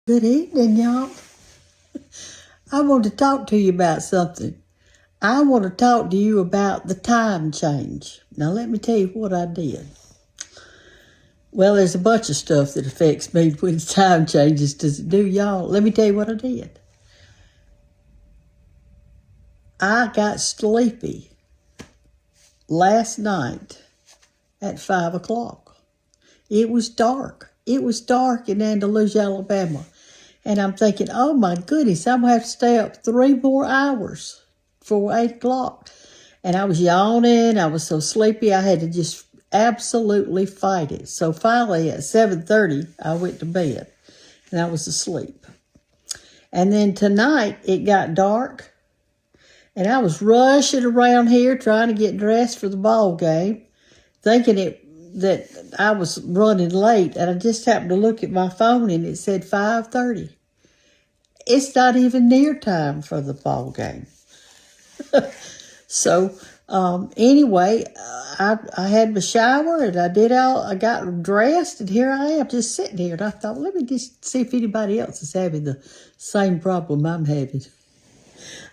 Good evening, y'all. I want to talk to you about something. I want to talk to you about the time change. Now, let me tell you what I did. Well, there's a bunch of stuff that affects me when time changes. Does it do, y'all? Let me tell you what I did. I got sleepy last night at 5 o'clock. It was dark. It was dark in Andalusia, Alabama. And I'm thinking, oh my goodness, I'm going to have to stay up 3 more hours for 8 o'clock. And I was yawning. I was so sleepy. I had to just absolutely fight it. So finally at 7:30, I went to bed and I was asleep. And then tonight it got dark and I was rushing around here trying to get dressed for the ball game, thinking that I was running late. And I just happened to look at my phone and it said 5:30. It's not even near time for the ball game. So anyway, I had my shower and I got dressed, and here I am just sitting here. And I thought, let me just see if anybody else is having the same problem I'm having.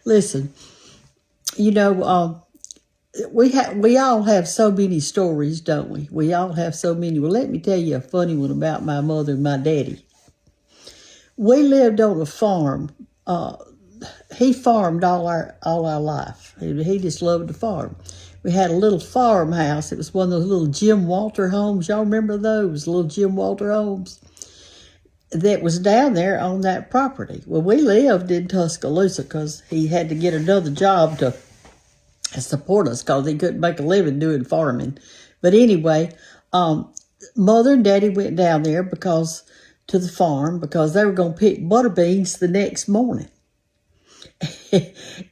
Listen, you know, we all have so many stories, don't we? We all have so many. Well, let me tell you a funny one about my mother and my daddy. We lived on a farm. He farmed all our life. He just loved to farm. We had a little farmhouse. It was one of those little Jim Walter homes. Y'all remember those little Jim Walter homes? That was down there on that property. Well, we lived in Tuscaloosa because he had to get another job to support us because he couldn't make a living doing farming. But anyway, Mother and Daddy went down there to the farm because they were going to pick butter beans the next morning.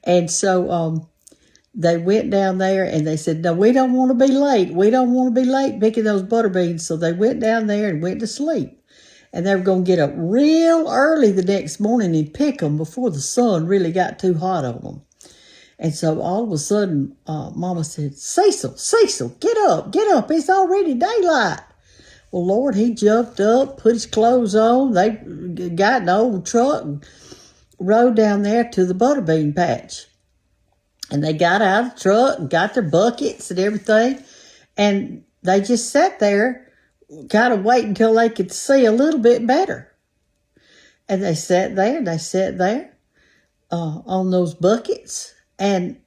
And so they went down there and they said, no, we don't want to be late. We don't want to be late picking those butter beans. So they went down there and went to sleep. And they were going to get up real early the next morning and pick them before the sun really got too hot on them. And so all of a sudden, Mama said, Cecil, get up. It's already daylight. Well, Lord, he jumped up, put his clothes on. They got in the old truck and rode down there to the butterbean patch. And they got out of the truck and got their buckets and everything. And they just sat there, kind of waiting until they could see a little bit better. And they sat there on those buckets. And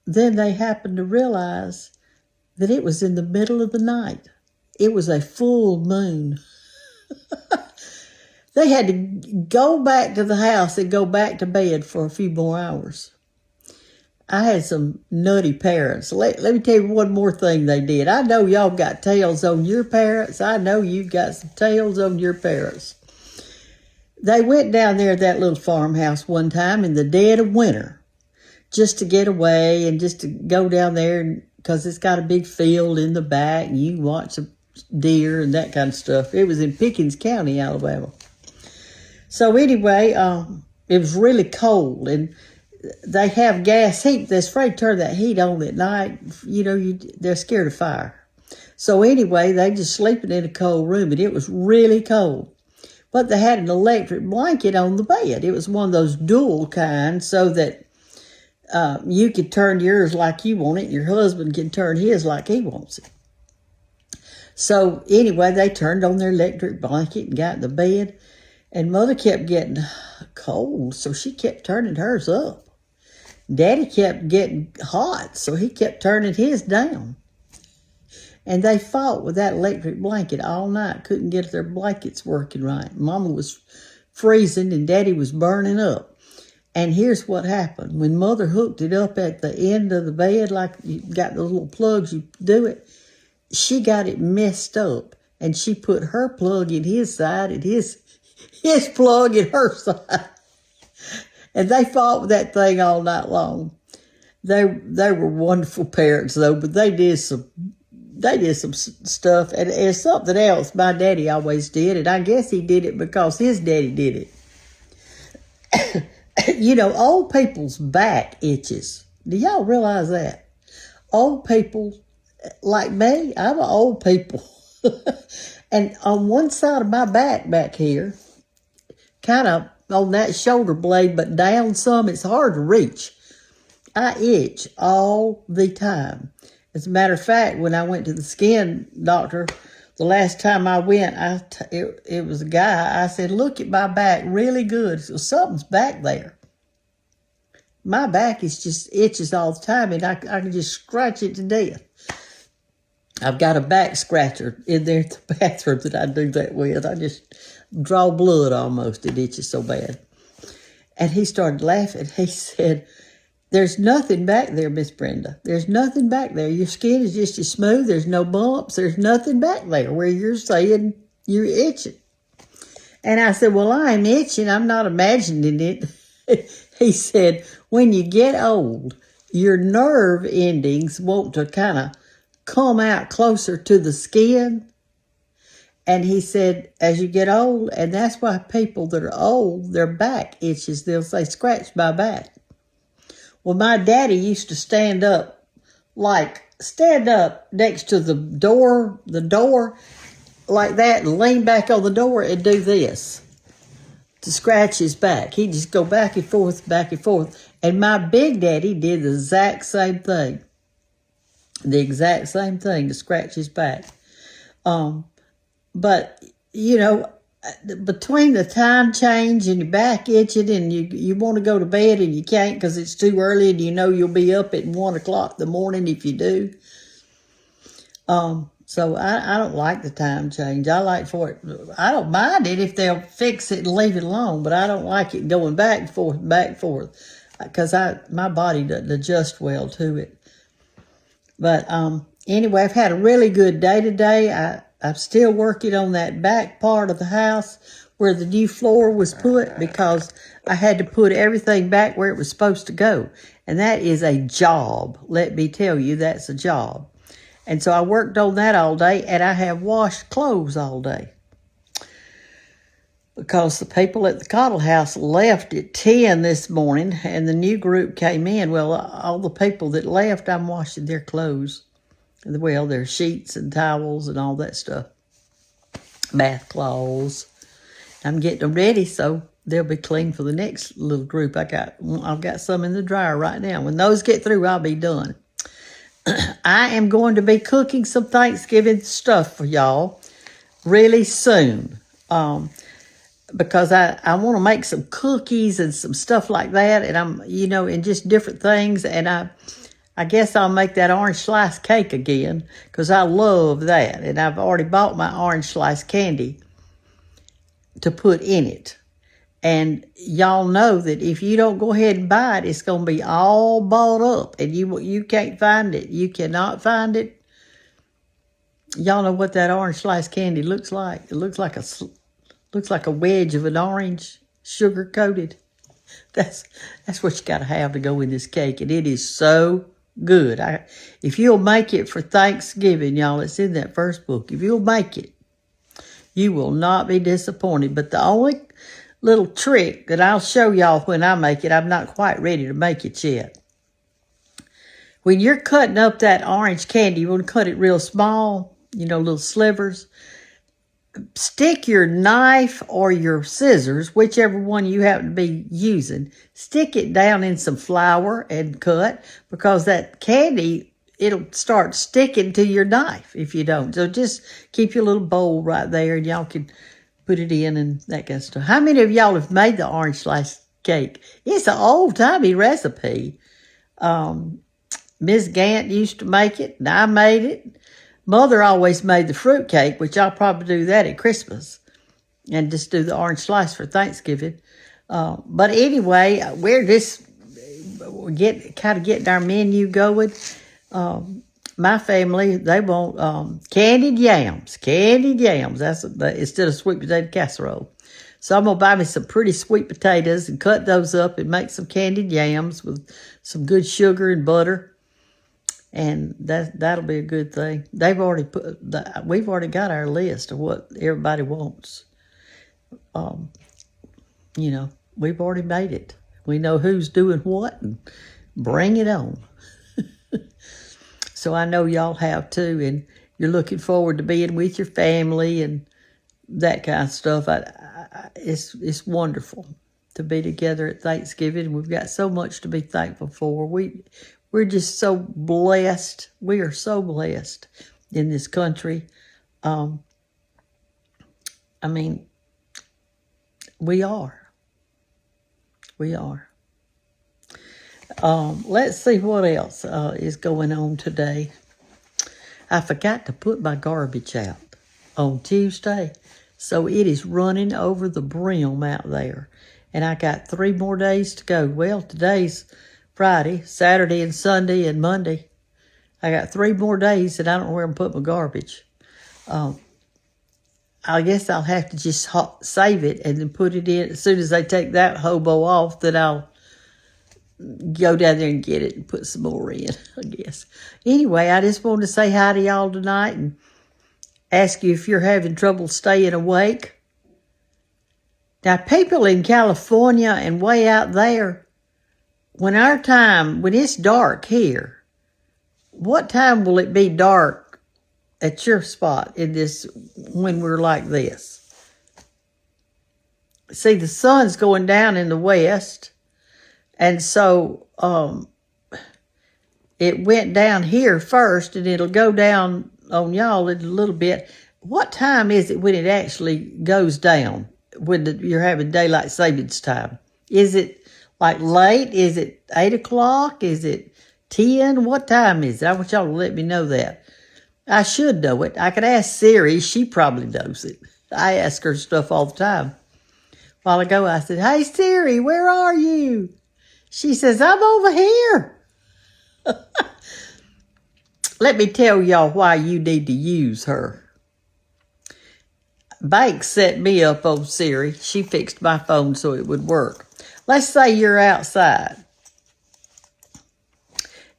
then they happened to realize that it was in the middle of the night. It was a full moon. They had to go back to the house and go back to bed for a few more hours. I had some nutty parents. Let me tell you one more thing they did. I know y'all got tales on your parents. I know you got some tales on your parents. They went down there at that little farmhouse one time in the dead of winter just to get away and just to go down there because it's got a big field in the back and you can watch some deer and that kind of stuff. It was in Pickens County, Alabama. So anyway, it was really cold and they have gas heat. They're afraid to turn that heat on at night. You know, they're scared of fire. So anyway, they just sleeping in a cold room and it was really cold. But they had an electric blanket on the bed. It was one of those dual kinds so that you could turn yours like you want it and your husband can turn his like he wants it. So anyway, they turned on their electric blanket and got in the bed. And Mother kept getting cold, so she kept turning hers up. Daddy kept getting hot, so he kept turning his down. And they fought with that electric blanket all night, couldn't get their blankets working right. Mama was freezing and Daddy was burning up. And here's what happened. When Mother hooked it up at the end of the bed, like you got those little plugs, you do it, she got it messed up. And she put her plug in his side and his plug in her side. And they fought with that thing all night long. They were wonderful parents though, but they did some stuff. And something else my daddy always did, and I guess he did it because his daddy did it. You know, old people's back itches. Do y'all realize that? Old people like me, I'm an old people. And on one side of my back here, kind of on that shoulder blade, but down some. It's hard to reach. I itch all the time. As a matter of fact, when I went to the skin doctor, the last time I went, it was a guy. I said, look at my back really good. So something's back there. My back is just itches all the time, and I can just scratch it to death. I've got a back scratcher in there at the bathroom that I do that with. I just draw blood almost. It itches so bad. And he started laughing. He said, there's nothing back there, Miss Brenda. There's nothing back there. Your skin is just as smooth. There's no bumps. There's nothing back there where you're saying you're itching. And I said, well, I'm itching. I'm not imagining it. He said, when you get old, your nerve endings want to kind of come out closer to the skin. And he said, as you get old, and that's why people that are old, their back itches. They'll say, scratch my back. Well, my daddy used to stand up next to the door like that and lean back on the door and do this to scratch his back. He'd just go back and forth, back and forth. And my big daddy did the exact same thing. The exact same thing to scratch his back. But, you know, between the time change and your back itching and you want to go to bed and you can't because it's too early and you know you'll be up at 1 o'clock in the morning if you do. So I don't like the time change. I like for it. I don't mind it if they'll fix it and leave it alone, but I don't like it going back and forth, because my body doesn't adjust well to it. But anyway, I've had a really good day today. I'm still working on that back part of the house where the new floor was put because I had to put everything back where it was supposed to go. And that is a job. Let me tell you, that's a job. And so I worked on that all day, and I have washed clothes all day. Because the people at the Cottle House left at 10 this morning, and the new group came in. Well, all the people that left, I'm washing their clothes. Well, their sheets and towels and all that stuff. Bath cloths. I'm getting them ready so they'll be clean for the next little group. I've got some in the dryer right now. When those get through, I'll be done. I am going to be cooking some Thanksgiving stuff for y'all really soon. Because I want to make some cookies and some stuff like that. And and just different things. And I guess I'll make that orange slice cake again because I love that. And I've already bought my orange slice candy to put in it. And y'all know that if you don't go ahead and buy it, it's going to be all bought up. And you can't find it. You cannot find it. Y'all know what that orange slice candy looks like. It looks like a wedge of an orange, sugar-coated. That's what you got to have to go in this cake. And it is so good. If you'll make it for Thanksgiving, y'all, it's in that first book. If you'll make it, you will not be disappointed. But the only little trick that I'll show y'all when I make it, I'm not quite ready to make it yet. When you're cutting up that orange candy, you want to cut it real small, little slivers. Stick your knife or your scissors, whichever one you happen to be using, stick it down in some flour and cut, because that candy, it'll start sticking to your knife if you don't. So just keep your little bowl right there and y'all can put it in and that kind of stuff. How many of y'all have made the orange slice cake? It's an old-timey recipe. Miss Gantt used to make it, and I made it. Mother always made the fruit cake, which I'll probably do that at Christmas and just do the orange slice for Thanksgiving. But anyway, we're just getting our menu going. My family, they want candied yams. Candied yams. That's instead of sweet potato casserole. So I'm going to buy me some pretty sweet potatoes and cut those up and make some candied yams with some good sugar and butter. And that'll be a good thing. We've already got our list of what everybody wants. We've already made it. We know who's doing what, and bring it on. So I know y'all have too, and you're looking forward to being with your family and that kind of stuff. it's wonderful to be together at Thanksgiving. We've got so much to be thankful for. We're just so blessed. We are so blessed in this country. I mean, we are. We are. Let's see what else is going on today. I forgot to put my garbage out on Tuesday, so it is running over the brim out there. And I got 3 more days to go. Well, today's Friday, Saturday and Sunday and Monday. I got 3 more days and I don't know where I'm putting my garbage. I guess I'll have to just save it and then put it in. As soon as they take that hobo off, then I'll go down there and get it and put some more in, I guess. Anyway, I just wanted to say hi to y'all tonight and ask you if you're having trouble staying awake. Now, people in California and way out there, when it's dark here, what time will it be dark at your spot when we're like this? See, the sun's going down in the west. And so it went down here first, and it'll go down on y'all in a little bit. What time is it when it actually goes down, when you're having daylight savings time? Is it like late? Is it 8 o'clock? Is it 10? What time is it? I want y'all to let me know that. I should know it. I could ask Siri. She probably knows it. I ask her stuff all the time. A while ago, I said, "Hey, Siri, where are you?" She says, "I'm over here." Let me tell y'all why you need to use her. Banks set me up on Siri. She fixed my phone so it would work. Let's say you're outside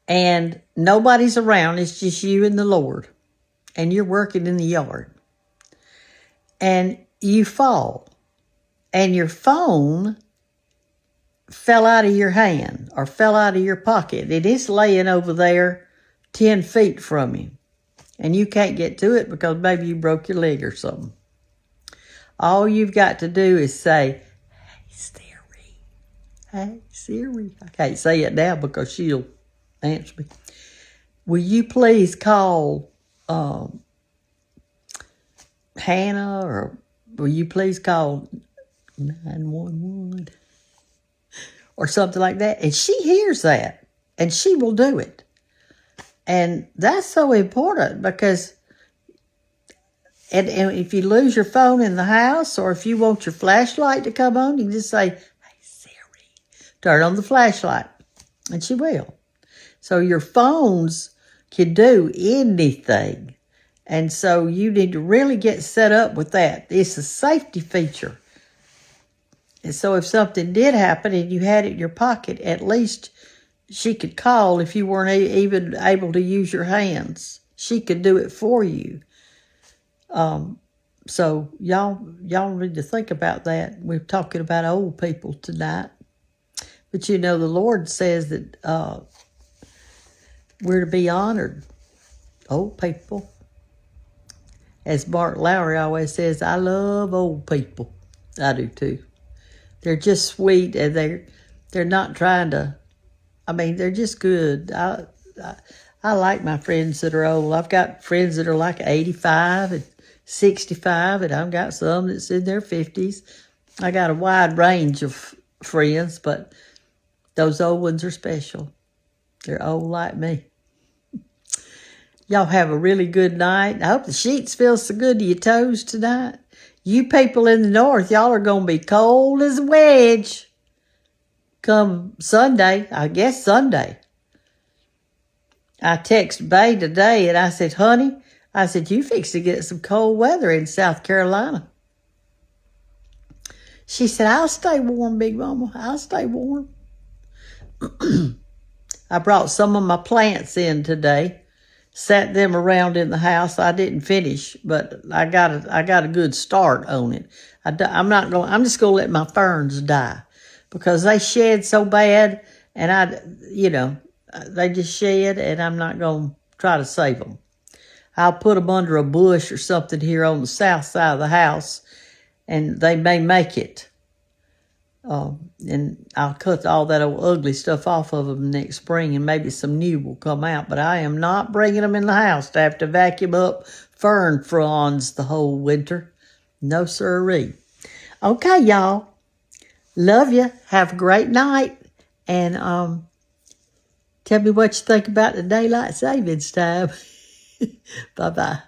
and nobody's around. It's just you and the Lord. And you're working in the yard. And you fall. And your phone fell out of your hand or fell out of your pocket. It is laying over there 10 feet from you. And you can't get to it because maybe you broke your leg or something. All you've got to do is say, "Hey, Siri. Hey, Siri." I can't say it now because she'll answer me. "Will you please call Hannah, or will you please call 911? Or something like that." And she hears that, and she will do it. And that's so important because, and if you lose your phone in the house, or if you want your flashlight to come on, you can just say, "Hey, Siri, turn on the flashlight," and she will. So your phones can do anything. And so you need to really get set up with that. It's a safety feature. And so if something did happen and you had it in your pocket, at least she could call if you weren't even able to use your hands. She could do it for you. So y'all need to think about that. We're talking about old people tonight. But you know, the Lord says that we're to be honored. Old people. As Mark Lowry always says, I love old people. I do too. They're just sweet, and they're not trying to, they're just good. I like my friends that are old. I've got friends that are like 85 and 65, and I've got some that's in their 50s. I got a wide range of friends, but those old ones are special. They're old like me. Y'all have a really good night. I hope the sheets feel so good to your toes tonight. You people in the north, y'all are going to be cold as a wedge come Sunday. I guess Sunday. I texted Bay today and I said, "Honey," I said, "you fix to get some cold weather in South Carolina." She said, "I'll stay warm, Big Mama. I'll stay warm." I brought some of my plants in today. Sat them around in the house. I didn't finish, but I got a good start on it. I'm just gonna let my ferns die because they shed so bad, and they just shed, and I'm not gonna try to save them. I'll put them under a bush or something here on the south side of the house, and they may make it. And I'll cut all that old ugly stuff off of them next spring, and maybe some new will come out. But I am not bringing them in the house to have to vacuum up fern fronds the whole winter. No sirree. Okay, y'all. Love you. Have a great night. And tell me what you think about the daylight savings time. Bye-bye.